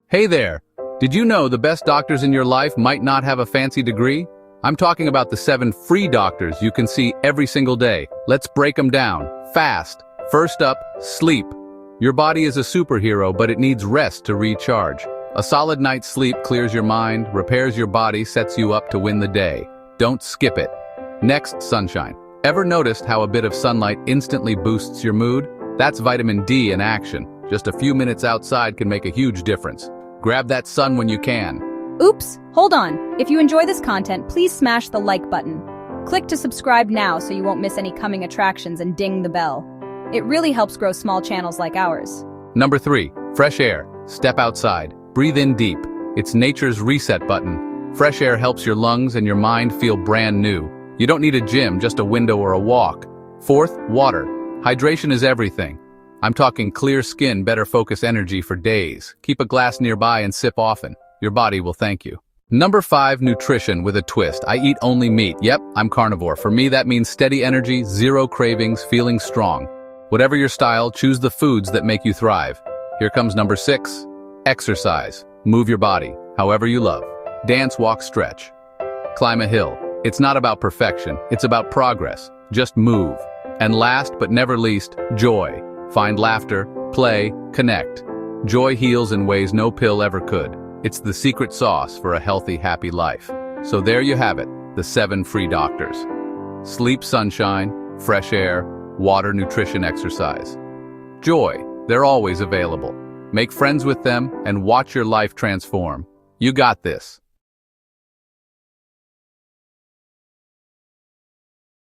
Hey there! Did you know the best doctors in your life might not have a fancy degree? I'm talking about the 7 free doctors you can see every single day. Let's break them down, fast. First up, sleep. Your body is a superhero, but it needs rest to recharge. A solid night's sleep clears your mind, repairs your body, sets you up to win the day. Don't skip it. Next, sunshine. Ever noticed how a bit of sunlight instantly boosts your mood? That's vitamin D in action. Just a few minutes outside can make a huge difference. Grab that sun when you can. Oops, hold on. If you enjoy this content, please smash the like button. Click to subscribe now so you won't miss any coming attractions and ding the bell. It really helps grow small channels like ours. Number 3, fresh air. Step outside. Breathe in deep. It's nature's reset button. Fresh air helps your lungs and your mind feel brand new. You don't need a gym, just a window or a walk. Fourth, water. Hydration is everything. I'm talking clear skin, better focus energy for days. Keep a glass nearby and sip often. Your body will thank you. Number 5, nutrition with a twist. I eat only meat. Yep, I'm carnivore. For me, that means steady energy, zero cravings, feeling strong. Whatever your style, choose the foods that make you thrive. Here comes number 6, exercise. Move your body, however you love. Dance, walk, stretch. Climb a hill. It's not about perfection, it's about progress. Just move. And last but never least, joy. Find laughter, play, connect. Joy heals in ways no pill ever could. It's the secret sauce for a healthy, happy life. So there you have it, the 7 free doctors. Sleep, sunshine, fresh air, water, nutrition, exercise. Joy, they're always available. Make friends with them and watch your life transform. You got this.